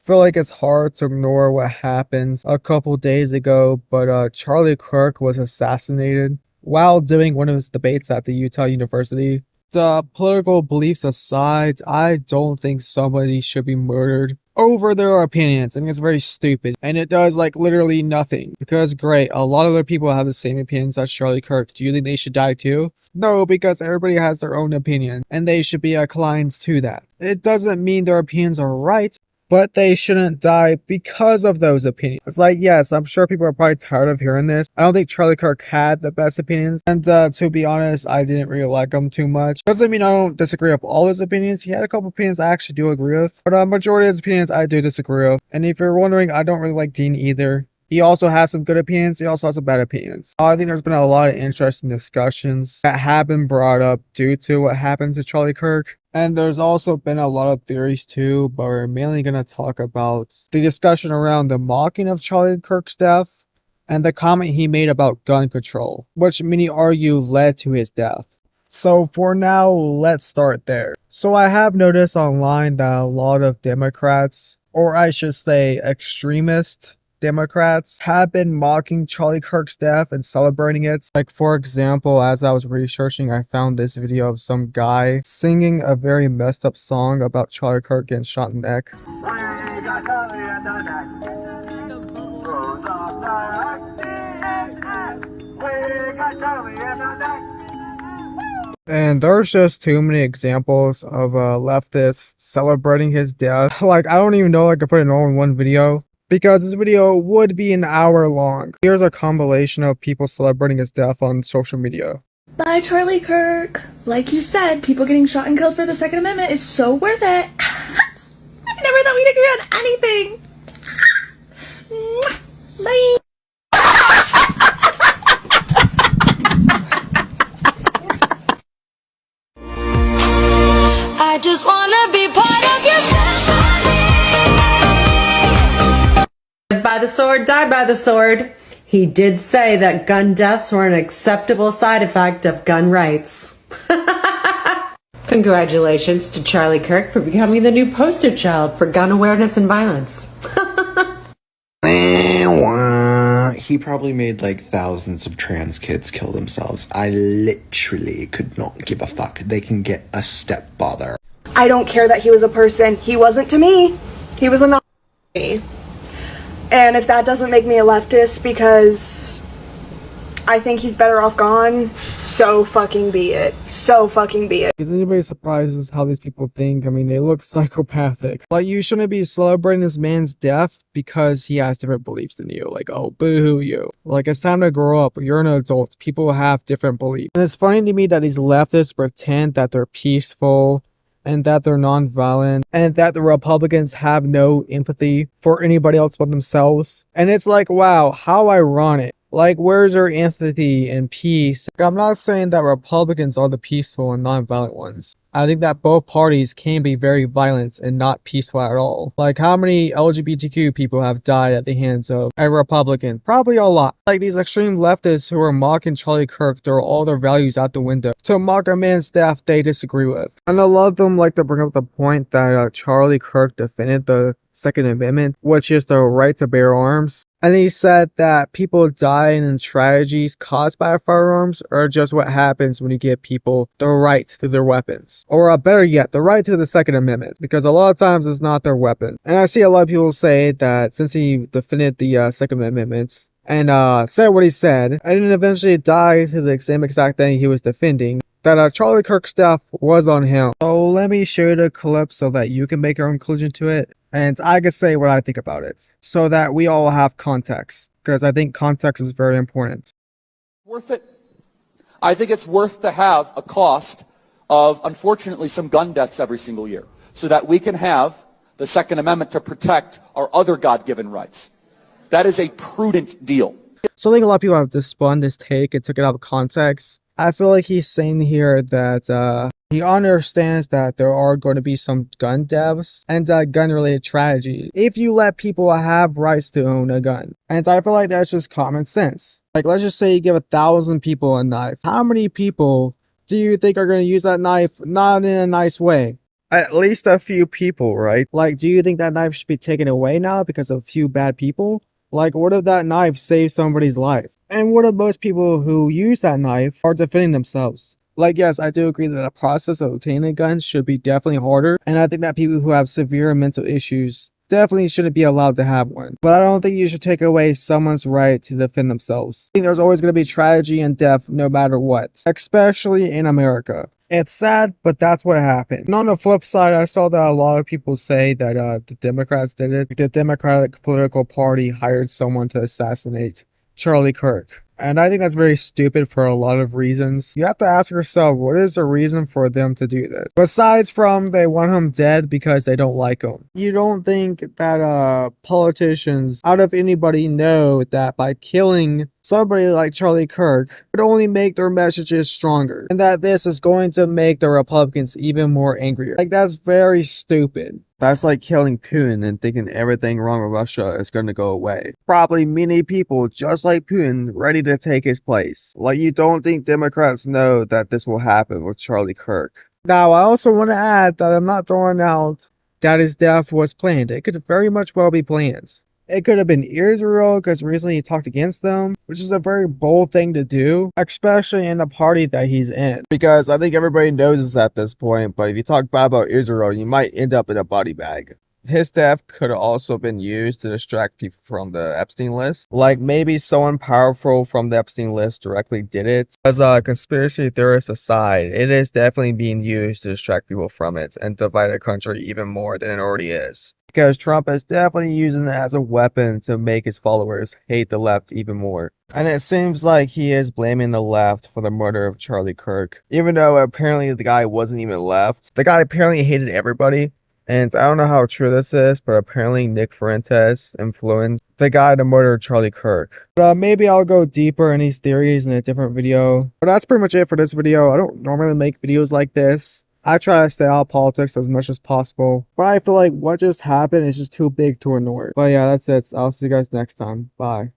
feel like it's hard to ignore what happened a couple days ago, but Charlie Kirk was assassinated while doing one of his debates at the Utah University. The political beliefs aside, I don't think somebody should be murdered over their opinions. I think it's very stupid, and it does like literally nothing. Because great, a lot of other people have the same opinions as Charlie Kirk. Do you think they should die too? No, because everybody has their own opinion, and they should be inclined to that. It doesn't mean their opinions are right, but they shouldn't die because of those opinions. It's like, yes, I'm sure people are probably tired of hearing this. I don't think Charlie Kirk had the best opinions. And to be honest, I didn't really like him too much. Doesn't mean I don't disagree with all his opinions. He had a couple opinions I actually do agree with. But a majority of his opinions I do disagree with. And if you're wondering, I don't really like Dean either. He also has some good opinions. He also has some bad opinions. I think there's been a lot of interesting discussions that have been brought up due to what happened to Charlie Kirk. And there's also been a lot of theories too, but we're mainly going to talk about the discussion around the mocking of Charlie Kirk's death and the comment he made about gun control, which many argue led to his death. So for now, let's start there. So I have noticed online that a lot of Democrats, or I should say extremist Democrats, have been mocking Charlie Kirk's death and celebrating it. Like, for example, as I was researching, I found this video of some guy singing a very messed up song about Charlie Kirk getting shot in the neck. We got Charlie in the neck. Rose of the We got Charlie in the neck. And there's just too many examples of leftists celebrating his death. Like, I don't even know I could put it all in one video, because this video would be an hour long. Here's a compilation of people celebrating his death on social media. Bye, Charlie Kirk. Like you said, people getting shot and killed for the Second Amendment is so worth it. I never thought we'd agree on anything. Bye. I just wanna be part of your symphony. By the sword, die by the sword. He did say that gun deaths were an acceptable side effect of gun rights. Congratulations to Charlie Kirk for becoming the new poster child for gun awareness and violence. He probably made like thousands of trans kids kill themselves. I literally could not give a fuck. They can get a stepfather. I don't care that he was a person. He wasn't to me. He was a not to me. And if that doesn't make me a leftist because I think he's better off gone, so fucking be it. So fucking be it. Is anybody surprised as how these people think? I mean, they look psychopathic. Like, you shouldn't be celebrating this man's death because he has different beliefs than you. Like, oh, boo-hoo you. Like, it's time to grow up. You're an adult. People have different beliefs. And it's funny to me that these leftists pretend that they're peaceful and that they're non-violent, and that the Republicans have no empathy for anybody else but themselves. And it's like, wow, how ironic. Like, where's their empathy and peace? I'm not saying that Republicans are the peaceful and non-violent ones. I think that both parties can be very violent and not peaceful at all. Like, how many LGBTQ people have died at the hands of a Republican? Probably a lot. Like, these extreme leftists who are mocking Charlie Kirk throw all their values out the window to mock a man's death they disagree with. And a lot of them like to bring up the point that Charlie Kirk defended the Second Amendment, which is the right to bear arms. And he said that people dying in tragedies caused by firearms are just what happens when you give people the right to their weapons. Or better yet, the right to the Second Amendment, because a lot of times it's not their weapon. And I see a lot of people say that since he defended the Second Amendment and said what he said, and then eventually died to the same exact thing he was defending, that Charlie Kirk's death was on him. So let me show you the clip so that you can make your own conclusion to it, and I can say what I think about it, so that we all have context, because I think context is very important. Worth it. I think it's worth to have a cost of, unfortunately, some gun deaths every single year, so that we can have the Second Amendment to protect our other God-given rights. That is a prudent deal. So I think a lot of people have just spun this take and took it out of context. I feel like he's saying here that he understands that there are going to be some gun deaths and gun-related tragedy if you let people have rights to own a gun. And I feel like that's just common sense. Like, let's just say you give 1,000 people a knife. How many people do you think are going to use that knife not in a nice way? At least a few people, right? Like, do you think that knife should be taken away now because of a few bad people? Like, what if that knife saved somebody's life? And what if most people who use that knife are defending themselves? Like, yes, I do agree that the process of obtaining a gun should be definitely harder, and I think that people who have severe mental issues definitely shouldn't be allowed to have one. But I don't think you should take away someone's right to defend themselves. I think there's always going to be tragedy and death no matter what, especially in America. It's sad, but that's what happened. And on the flip side, I saw that a lot of people say that the Democrats did it. The Democratic political party hired someone to assassinate Charlie Kirk. And I think that's very stupid for a lot of reasons. You have to ask yourself, what is the reason for them to do this? Besides from they want him dead because they don't like him. You don't think that politicians out of anybody know that by killing somebody like Charlie Kirk would only make their messages stronger, and that this is going to make the Republicans even more angrier. Like, that's very stupid. That's like killing Putin and thinking everything wrong with Russia is going to go away. Probably many people just like Putin ready to take his place. Like, you don't think Democrats know that this will happen with Charlie Kirk. Now, I also want to add that I'm not throwing out that his death was planned. It could very much well be planned. It could have been Israel because recently he talked against them, which is a very bold thing to do, especially in the party that he's in. Because I think everybody knows this at this point, but if you talk bad about Israel, you might end up in a body bag. His death could have also been used to distract people from the Epstein list. Like, maybe someone powerful from the Epstein list directly did it. As a conspiracy theorist aside, it is definitely being used to distract people from it and divide the country even more than it already is. Because Trump is definitely using it as a weapon to make his followers hate the left even more. And it seems like he is blaming the left for the murder of Charlie Kirk. Even though apparently the guy wasn't even left. The guy apparently hated everybody. And I don't know how true this is, but apparently Nick Fuentes influenced the guy to murder Charlie Kirk. But maybe I'll go deeper in these theories in a different video. But that's pretty much it for this video. I don't normally make videos like this. I try to stay out of politics as much as possible. But I feel like what just happened is just too big to ignore. But yeah, that's it. I'll see you guys next time. Bye.